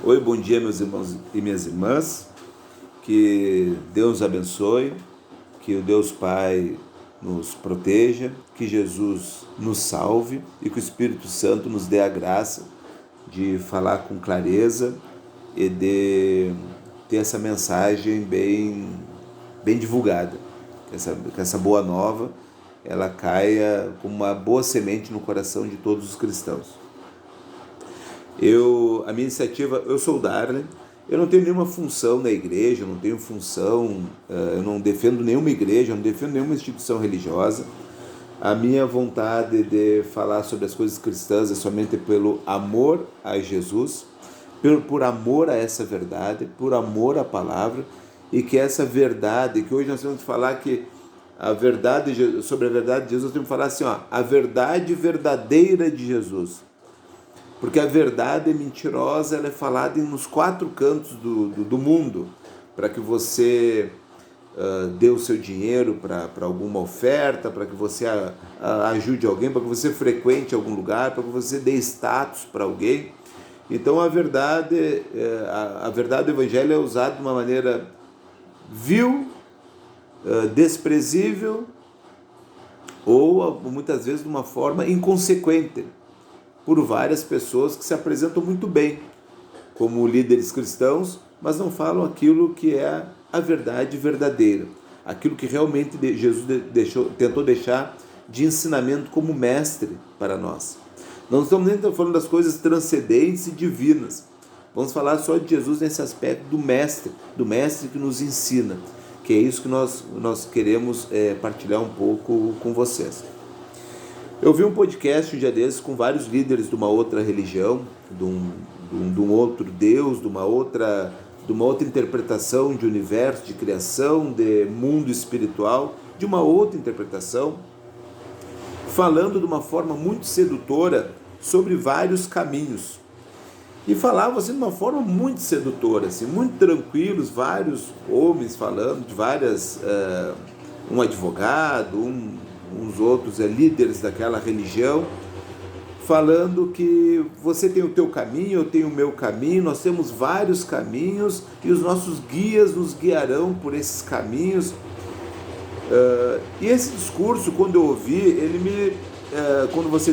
Oi, bom dia, meus irmãos e minhas irmãs. Que Deus abençoe, que o Deus Pai nos proteja, que Jesus nos salve e que o Espírito Santo nos dê a graça de falar com clareza e de ter essa mensagem bem divulgada, que essa boa nova ela caia como uma boa semente no coração de todos os cristãos. A minha iniciativa, eu sou o Darley, eu não tenho nenhuma função na igreja, eu não tenho função, eu não defendo nenhuma igreja, eu não defendo nenhuma instituição religiosa. A minha vontade de falar sobre as coisas cristãs é somente pelo amor a Jesus, por amor a essa verdade, por amor à palavra, e que essa verdade, que hoje nós temos que falar que a verdade, sobre a verdade de Jesus, nós temos que falar assim, a verdade verdadeira de Jesus. Porque a verdade é mentirosa, ela é falada nos quatro cantos do mundo, para que você dê o seu dinheiro para alguma oferta, para que você ajude alguém, para que você frequente algum lugar, para que você dê status para alguém. Então a verdade do Evangelho é usada de uma maneira vil, desprezível, ou muitas vezes de uma forma inconsequente, por várias pessoas que se apresentam muito bem como líderes cristãos, mas não falam aquilo que é a verdade verdadeira, aquilo que realmente Jesus tentou deixar de ensinamento como mestre para nós. Não estamos nem falando das coisas transcendentes e divinas, vamos falar só de Jesus nesse aspecto do mestre que nos ensina, que é isso que nós queremos partilhar um pouco com vocês. Eu vi um podcast um dia desses com vários líderes de uma outra religião, de um outro Deus, de uma outra interpretação de universo, de criação, de mundo espiritual, de uma outra interpretação, falando de uma forma muito sedutora sobre vários caminhos. E falavam assim de uma forma muito sedutora, assim, muito tranquilos, vários homens falando de várias, um advogado, uns outros líderes daquela religião, falando que você tem o teu caminho, eu tenho o meu caminho, nós temos vários caminhos e os nossos guias nos guiarão por esses caminhos. E esse discurso, quando eu ouvi, quando você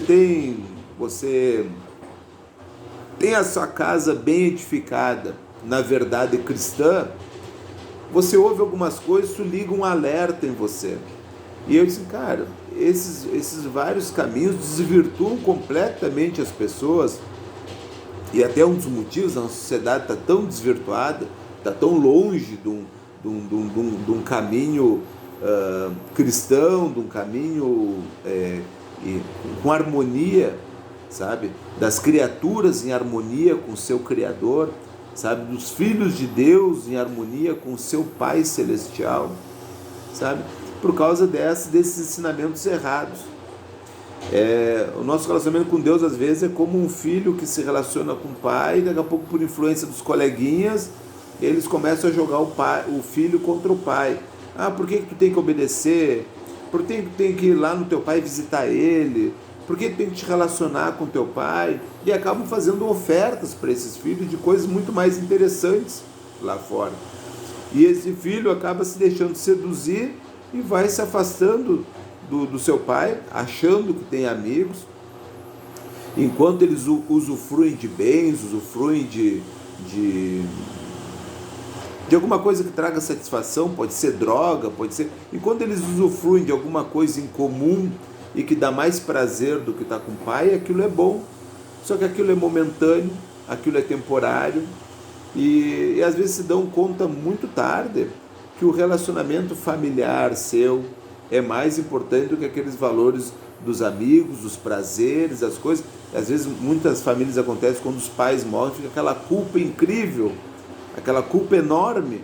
tem a sua casa bem edificada na verdade cristã, você ouve algumas coisas, isso liga um alerta em você. E eu disse, cara, esses vários caminhos desvirtuam completamente as pessoas, e até um dos motivos, a nossa sociedade está tão desvirtuada, está tão longe de um caminho cristão, de um caminho com harmonia, sabe? Das criaturas em harmonia com o seu Criador, sabe? Dos filhos de Deus em harmonia com o seu Pai Celestial, sabe? Por causa desses ensinamentos errados. O nosso relacionamento com Deus às vezes é como um filho que se relaciona com o pai, daqui a pouco por influência dos coleguinhas, eles começam a jogar o filho contra o pai. Por que tu tem que obedecer? Por que tu tem que ir lá no teu pai visitar ele? Por que tu tem que te relacionar com teu pai? E acabam fazendo ofertas para esses filhos de coisas muito mais interessantes lá fora. E esse filho acaba se deixando seduzir e vai se afastando do seu pai, achando que tem amigos, enquanto eles usufruem de bens, usufruem de alguma coisa que traga satisfação, pode ser droga, pode ser... Enquanto eles usufruem de alguma coisa em comum e que dá mais prazer do que estar com o pai, aquilo é bom. Só que aquilo é momentâneo, aquilo é temporário, e às vezes se dão conta muito tarde que o relacionamento familiar seu é mais importante do que aqueles valores dos amigos, dos prazeres, as coisas. Às vezes, muitas famílias acontecem quando os pais morrem, fica aquela culpa incrível, aquela culpa enorme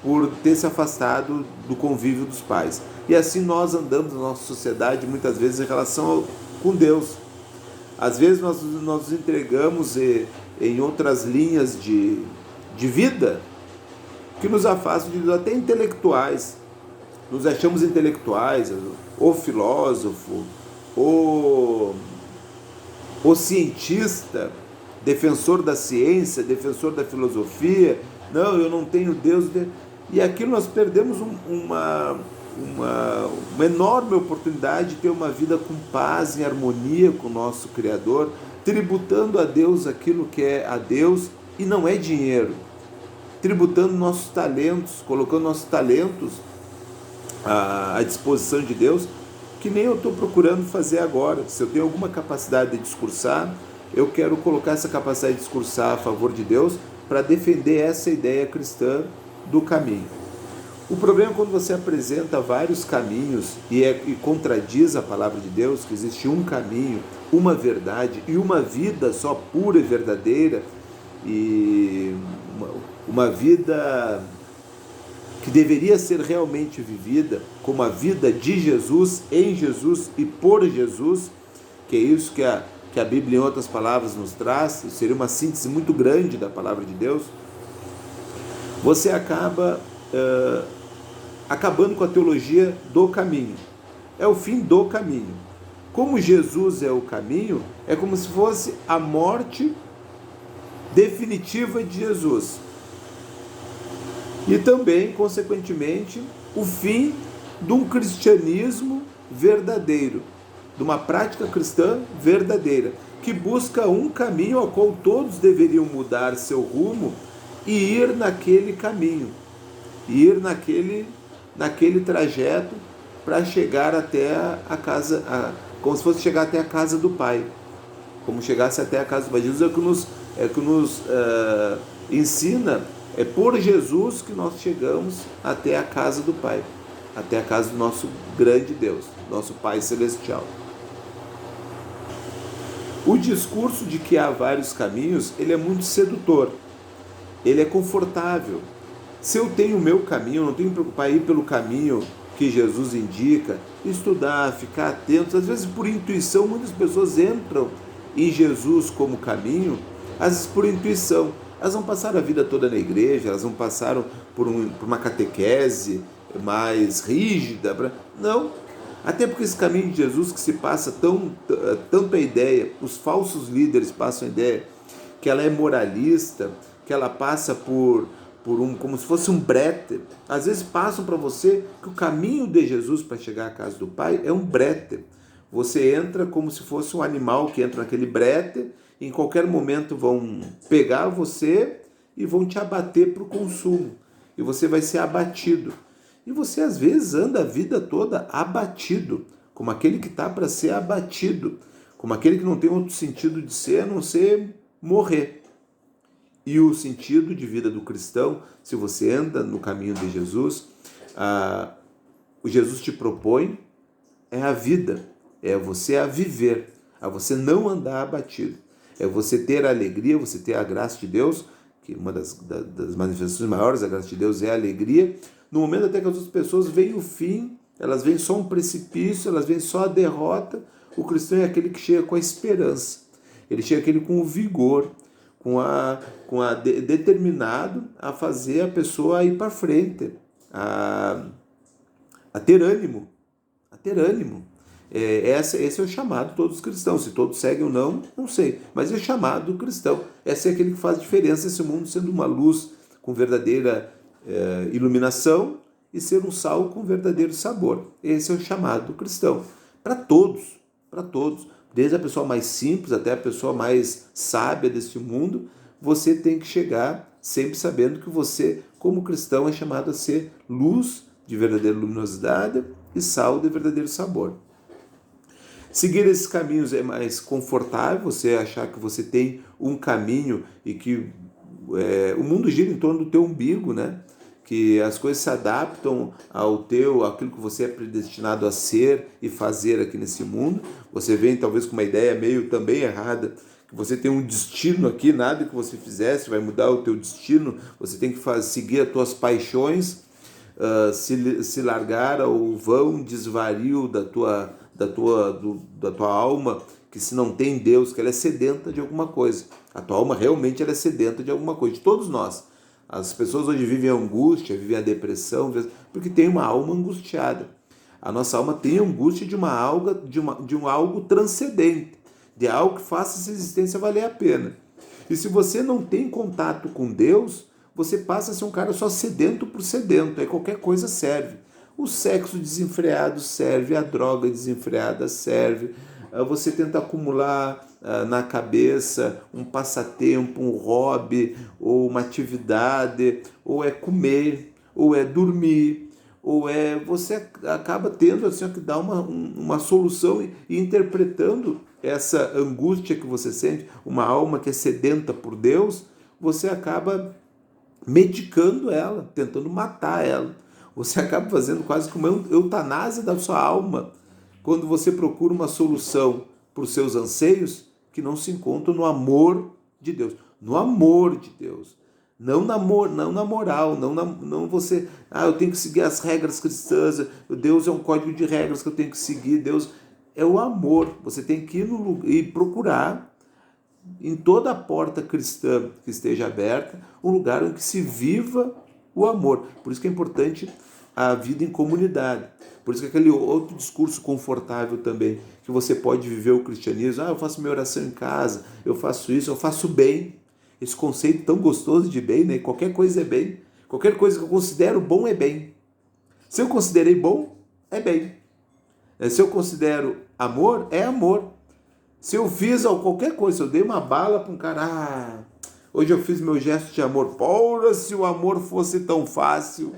por ter se afastado do convívio dos pais. E assim nós andamos na nossa sociedade, muitas vezes, em relação com Deus. Às vezes nós nos entregamos em outras linhas de vida, que nos afastam de Deus, até intelectuais. Nos achamos intelectuais, ou filósofo, ou cientista defensor da ciência, defensor da filosofia. Não, eu não tenho Deus. E aquilo nós perdemos uma enorme oportunidade de ter uma vida com paz, em harmonia com o nosso Criador, tributando a Deus aquilo que é a Deus, e não é dinheiro, tributando nossos talentos, colocando nossos talentos à disposição de Deus, que nem eu estou procurando fazer agora. Se eu tenho alguma capacidade de discursar, eu quero colocar essa capacidade de discursar a favor de Deus para defender essa ideia cristã do caminho. O problema é quando você apresenta vários caminhos e contradiz a palavra de Deus, que existe um caminho, uma verdade e uma vida só pura e verdadeira, e uma vida que deveria ser realmente vivida como a vida de Jesus, em Jesus e por Jesus, que é isso que a Bíblia, em outras palavras, nos traz. Seria uma síntese muito grande da palavra de Deus. Você acaba acabando com a teologia do caminho. É o fim do caminho. Como Jesus é o caminho, é como se fosse a morte definitiva de Jesus. E também, consequentemente, o fim de um cristianismo verdadeiro, de uma prática cristã verdadeira, que busca um caminho ao qual todos deveriam mudar seu rumo e ir naquele caminho, ir naquele trajeto para chegar até a casa, como se fosse chegar até a casa do Pai, como chegasse até a casa do Pai. Jesus é que nos ensina, é por Jesus que nós chegamos até a casa do Pai, até a casa do nosso grande Deus, nosso Pai Celestial. O discurso de que há vários caminhos, ele é muito sedutor, ele é confortável. Se eu tenho o meu caminho, eu não tenho que me preocupar em ir pelo caminho que Jesus indica, estudar, ficar atento. Às vezes, por intuição, muitas pessoas entram em Jesus como caminho, às vezes por intuição. Elas não passaram a vida toda na igreja, elas não passaram por uma catequese mais rígida. Não. Até porque esse caminho de Jesus que se passa tanto a ideia, os falsos líderes passam a ideia que ela é moralista, que ela passa como se fosse um brete. Às vezes passam para você que o caminho de Jesus para chegar à casa do Pai é um brete. Você entra como se fosse um animal que entra naquele brete, e em qualquer momento vão pegar você e vão te abater para o consumo. E você vai ser abatido. E você às vezes anda a vida toda abatido, como aquele que está para ser abatido, como aquele que não tem outro sentido de ser a não ser morrer. E o sentido de vida do cristão, se você anda no caminho de Jesus, o Jesus te propõe é a vida, é você a viver, a você não andar abatido, é você ter a alegria, você ter a graça de Deus, que uma das manifestações maiores da graça de Deus é a alegria, no momento até que as outras pessoas veem o fim, elas veem só um precipício, elas veem só a derrota. O cristão é aquele que chega com a esperança, ele chega aquele com o vigor, determinado a fazer a pessoa ir para frente, a ter ânimo, Esse é o chamado de todos os cristãos. Se todos seguem ou não, não sei, mas é o chamado do cristão. Esse é aquele que faz diferença nesse mundo, sendo uma luz com verdadeira iluminação e ser um sal com verdadeiro sabor. Esse é o chamado do cristão, para todos, desde a pessoa mais simples até a pessoa mais sábia deste mundo. Você tem que chegar sempre sabendo que você, como cristão, é chamado a ser luz de verdadeira luminosidade e sal de verdadeiro sabor. Seguir esses caminhos é mais confortável, você achar que você tem um caminho e que o mundo gira em torno do teu umbigo, né? Que as coisas se adaptam àquilo que você é predestinado a ser e fazer aqui nesse mundo. Você vem talvez com uma ideia meio também errada, que você tem um destino aqui, nada que você fizesse vai mudar o teu destino, você tem que seguir as tuas paixões, se largar ao vão desvario da tua alma, que se não tem Deus, que ela é sedenta de alguma coisa. A tua alma realmente ela é sedenta de alguma coisa, de todos nós. As pessoas hoje vivem a angústia, vivem a depressão, porque tem uma alma angustiada. A nossa alma tem angústia de um algo transcendente, de algo que faça essa existência valer a pena. E se você não tem contato com Deus, você passa a ser um cara só sedento por sedento, aí qualquer coisa serve. O sexo desenfreado serve, a droga desenfreada serve, você tenta acumular na cabeça um passatempo, um hobby, ou uma atividade, ou é comer, ou é dormir, ou é... Você acaba tendo assim, que dar uma solução e interpretando essa angústia que você sente, uma alma que é sedenta por Deus, você acaba medicando ela, tentando matar ela. Você acaba fazendo quase como uma eutanásia da sua alma, quando você procura uma solução para os seus anseios que não se encontram no amor de Deus. No amor de Deus. Não na moral, não você, eu tenho que seguir as regras cristãs, Deus é um código de regras que eu tenho que seguir, Deus é o amor. Você tem que ir e procurar em toda a porta cristã que esteja aberta, um lugar em que se viva o amor. Por isso que é importante a vida em comunidade. Por isso que aquele outro discurso confortável também, que você pode viver o cristianismo, eu faço minha oração em casa, eu faço isso, eu faço bem. Esse conceito tão gostoso de bem, né? Qualquer coisa é bem. Qualquer coisa que eu considero bom é bem. Se eu considerei bom, é bem. Se eu considero amor, é amor. Se eu fiz qualquer coisa, se eu dei uma bala para um cara, hoje eu fiz meu gesto de amor. Ora, se o amor fosse tão fácil.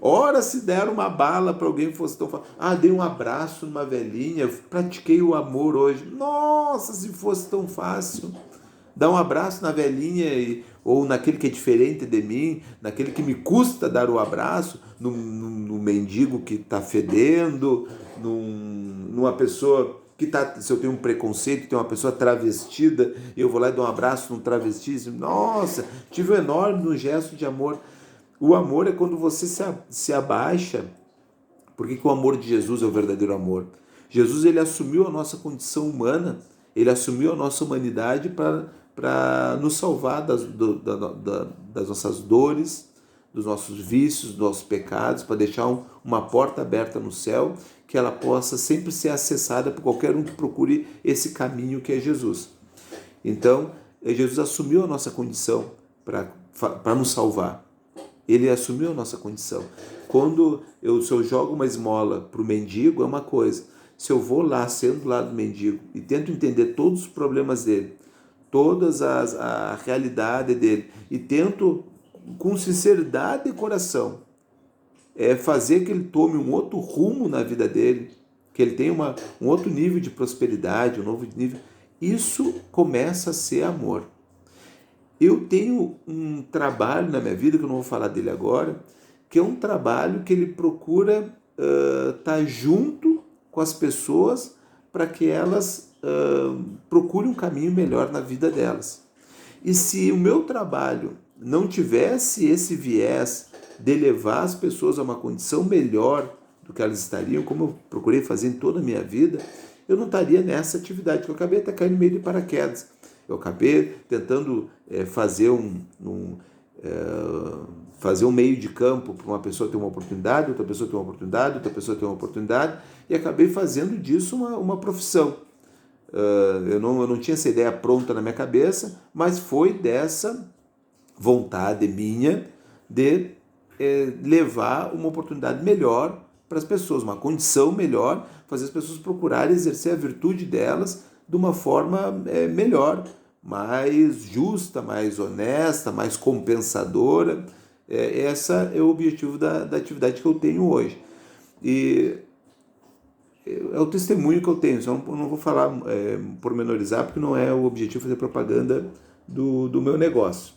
Ora, se der uma bala para alguém fosse tão fácil. Dei um abraço numa velhinha, pratiquei o amor hoje. Nossa, se fosse tão fácil. Dar um abraço na velhinha, ou naquele que é diferente de mim, naquele que me custa dar o abraço, no mendigo que está fedendo, numa pessoa que tá, se eu tenho um preconceito, tem uma pessoa travestida, eu vou lá e dou um abraço num travesti, nossa, tive um enorme gesto de amor. O amor é quando você se abaixa, porque que o amor de Jesus é o verdadeiro amor. Jesus, ele assumiu a nossa condição humana, ele assumiu a nossa humanidade para nos salvar das nossas dores, dos nossos vícios, dos nossos pecados, para deixar uma porta aberta no céu, que ela possa sempre ser acessada por qualquer um que procure esse caminho que é Jesus. Então, Jesus assumiu a nossa condição para nos salvar. Ele assumiu a nossa condição. Se eu jogo uma esmola para o mendigo, é uma coisa. Se eu vou lá, sendo lá do mendigo, e tento entender todos os problemas dele, a realidade dele, e tento, com sinceridade e coração, fazer que ele tome um outro rumo na vida dele, que ele tenha um outro nível de prosperidade, um novo nível, isso começa a ser amor. Eu tenho um trabalho na minha vida, que eu não vou falar dele agora, que é um trabalho que ele procura estar junto com as pessoas para que elas procurem um caminho melhor na vida delas. E se o meu trabalho não tivesse esse viés de levar as pessoas a uma condição melhor do que elas estariam, como eu procurei fazer em toda a minha vida, eu não estaria nessa atividade, que eu acabei até caindo no meio de paraquedas. Eu acabei tentando fazer fazer um meio de campo para uma pessoa ter uma oportunidade, outra pessoa ter uma oportunidade, outra pessoa ter uma oportunidade, e acabei fazendo disso uma profissão. Eu não tinha essa ideia pronta na minha cabeça, mas foi dessa vontade minha de levar uma oportunidade melhor para as pessoas, uma condição melhor, fazer as pessoas procurarem exercer a virtude delas de uma forma melhor, mais justa, mais honesta, mais compensadora. Esse é o objetivo da atividade que eu tenho hoje. E é o testemunho que eu tenho, só não vou falar, pormenorizar, porque não é o objetivo fazer propaganda do meu negócio.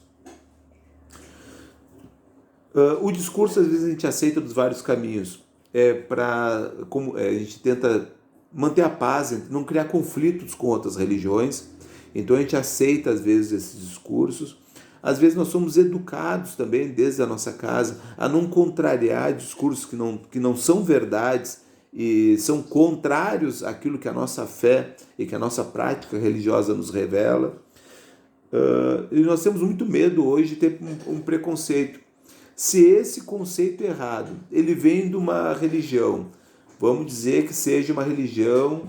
O discurso, às vezes, a gente aceita dos vários caminhos. A gente tenta manter a paz, não criar conflitos com outras religiões. Então a gente aceita, às vezes, esses discursos. Às vezes nós somos educados também, desde a nossa casa, a não contrariar discursos que não são verdades e são contrários àquilo que a nossa fé e que a nossa prática religiosa nos revela. E nós temos muito medo hoje de ter um preconceito. Se esse conceito errado, ele vem de uma religião, vamos dizer que seja uma religião,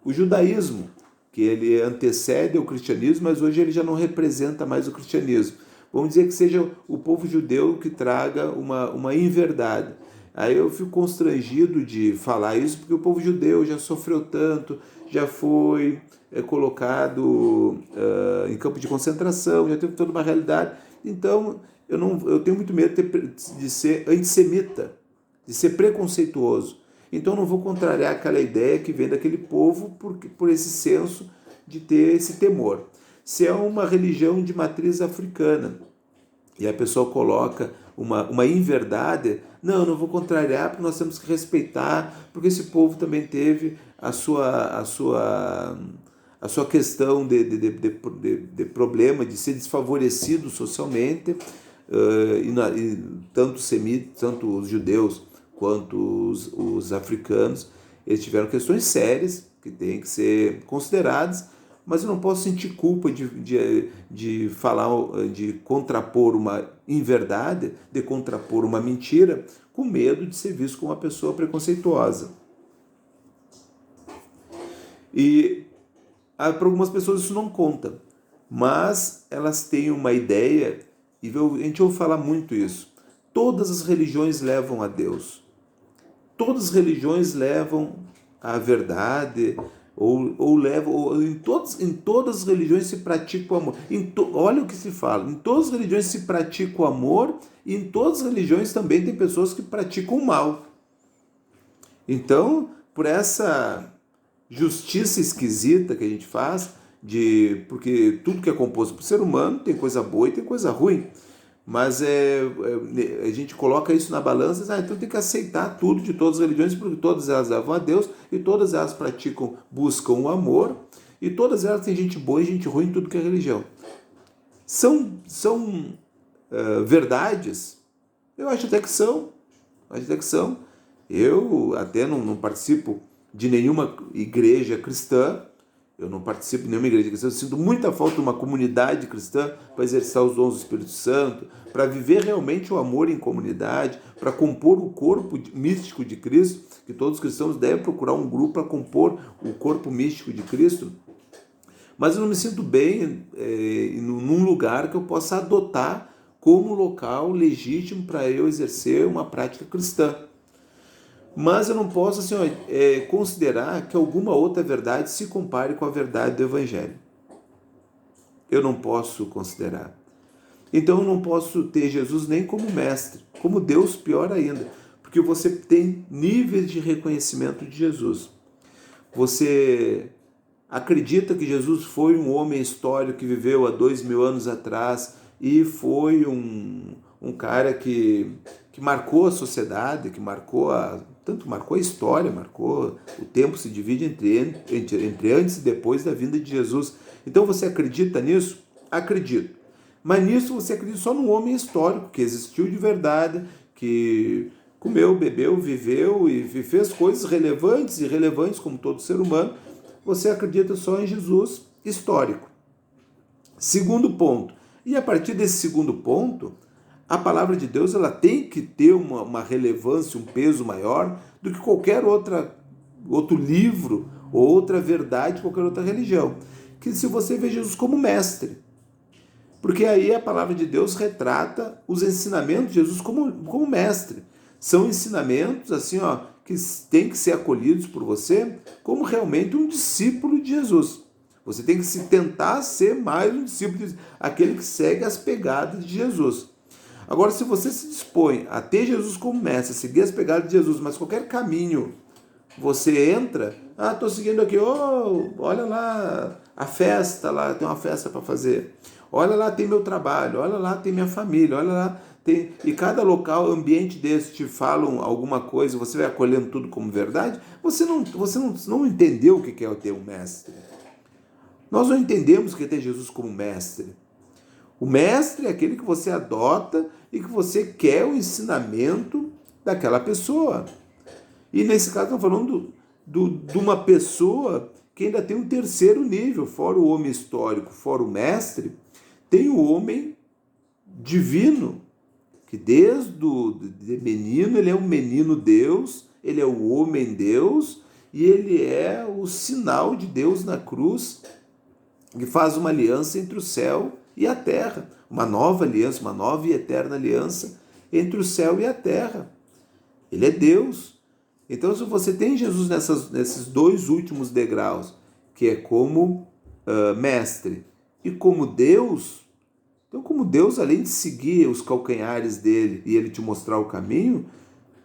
o judaísmo, que ele antecede o cristianismo, mas hoje ele já não representa mais o cristianismo. Vamos dizer que seja o povo judeu que traga uma inverdade. Aí eu fico constrangido de falar isso, porque o povo judeu já sofreu tanto, já foi colocado em campo de concentração, já teve toda uma realidade. Então, eu tenho muito medo de ser antissemita, de ser preconceituoso. Então, eu não vou contrariar aquela ideia que vem daquele povo por esse senso de ter esse temor. Se é uma religião de matriz africana e a pessoa coloca uma inverdade, não vou contrariar, porque nós temos que respeitar, porque esse povo também teve a sua questão de problema, de ser desfavorecido socialmente, e tanto os judeus quanto os africanos, eles tiveram questões sérias que têm que ser consideradas, mas eu não posso sentir culpa de falar, de contrapor uma inverdade, de contrapor uma mentira, com medo de ser visto como uma pessoa preconceituosa. E para algumas pessoas isso não conta, mas elas têm uma ideia, e a gente ouve falar muito isso. Todas as religiões levam a Deus. Todas as religiões levam à verdade, em todas as religiões se pratica o amor. Olha o que se fala, em todas as religiões se pratica o amor, e em todas as religiões também tem pessoas que praticam o mal. Então, por essa justiça esquisita que a gente faz, porque tudo que é composto por ser humano tem coisa boa e tem coisa ruim, mas a gente coloca isso na balança e diz, então tem que aceitar tudo de todas as religiões, porque todas elas levam a Deus e todas elas buscam o amor, e todas elas têm gente boa e gente ruim em tudo que é religião. São verdades? Eu acho até que são. Eu até não participo de nenhuma igreja cristã, eu sinto muita falta de uma comunidade cristã para exercitar os dons do Espírito Santo, para viver realmente o amor em comunidade, para compor o corpo místico de Cristo, que todos os cristãos devem procurar um grupo para compor o corpo místico de Cristo. Mas eu não me sinto bem num lugar que eu possa adotar como local legítimo para eu exercer uma prática cristã. Mas eu não posso considerar que alguma outra verdade se compare com a verdade do Evangelho. Eu não posso considerar. Então eu não posso ter Jesus nem como mestre, como Deus, pior ainda, porque você tem níveis de reconhecimento de Jesus. Você acredita que Jesus foi um homem histórico que viveu há 2000 anos atrás e foi um cara que marcou a sociedade, que marcou a história, o tempo se divide entre antes e depois da vinda de Jesus. Então você acredita nisso? Acredito. Mas nisso você acredita só num homem histórico, que existiu de verdade, que comeu, bebeu, viveu e fez coisas relevantes e irrelevantes como todo ser humano. Você acredita só em Jesus histórico. Segundo ponto. E a partir desse segundo ponto, a palavra de Deus ela tem que ter uma relevância, um peso maior do que qualquer outro livro ou outra verdade, qualquer outra religião. Que se você vê Jesus como mestre. Porque aí a palavra de Deus retrata os ensinamentos de Jesus como mestre. São ensinamentos que têm que ser acolhidos por você como realmente um discípulo de Jesus. Você tem que tentar ser mais um discípulo, aquele que segue as pegadas de Jesus. Agora, se você se dispõe a ter Jesus como mestre, a seguir as pegadas de Jesus, mas qualquer caminho você entra, estou seguindo aqui, olha lá a festa, lá tem uma festa para fazer, olha lá tem meu trabalho, olha lá tem minha família, olha lá tem... E cada local, ambiente desse te falam alguma coisa, você vai acolhendo tudo como verdade, você não entendeu o que é ter um mestre. Nós não entendemos o que é ter Jesus como mestre. O mestre é aquele que você adota e que você quer o ensinamento daquela pessoa. E nesse caso estamos falando de uma pessoa que ainda tem um terceiro nível, fora o homem histórico, fora o mestre, tem o homem divino, que desde de menino ele é um menino Deus, ele é o homem Deus, e ele é o sinal de Deus na cruz, que faz uma aliança entre o céu e a terra, uma nova aliança, uma nova e eterna aliança entre o céu e a terra. Ele é Deus. Então, se você tem Jesus nesses dois últimos degraus, que é como mestre e como Deus, então, como Deus, além de seguir os calcanhares dele e ele te mostrar o caminho,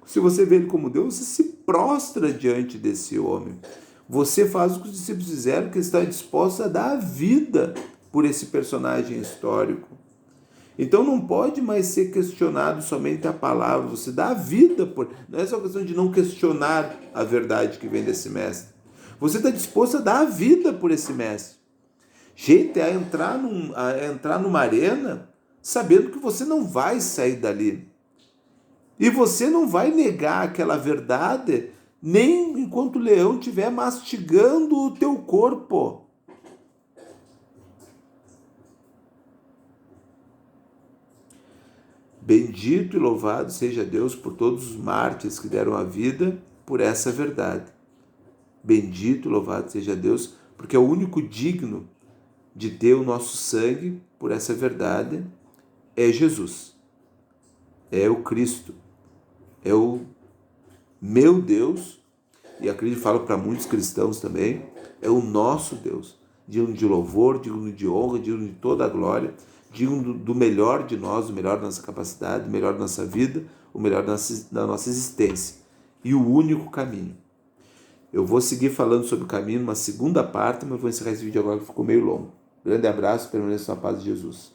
se você vê ele como Deus, você se prostra diante desse homem. Você faz o que os discípulos fizeram, que está disposto a dar a vida por esse personagem histórico. Então não pode mais ser questionado somente a palavra, você dá a vida por... Não é só questão de não questionar a verdade que vem desse mestre. Você está disposto a dar a vida por esse mestre. Gente, a entrar numa arena sabendo que você não vai sair dali. E você não vai negar aquela verdade nem enquanto o leão estiver mastigando o teu corpo. Bendito e louvado seja Deus por todos os mártires que deram a vida por essa verdade. Bendito e louvado seja Deus, porque é o único digno de ter o nosso sangue por essa verdade é Jesus. É o Cristo. É o meu Deus, e acredito que falo para muitos cristãos também, é o nosso Deus, digno de louvor, digno de honra, digno de toda a glória, digno do melhor de nós, o melhor da nossa capacidade, o melhor da nossa vida, o melhor da nossa existência, e o único caminho. Eu vou seguir falando sobre o caminho numa segunda parte, mas vou encerrar esse vídeo agora que ficou meio longo. Grande abraço, permaneça na paz de Jesus.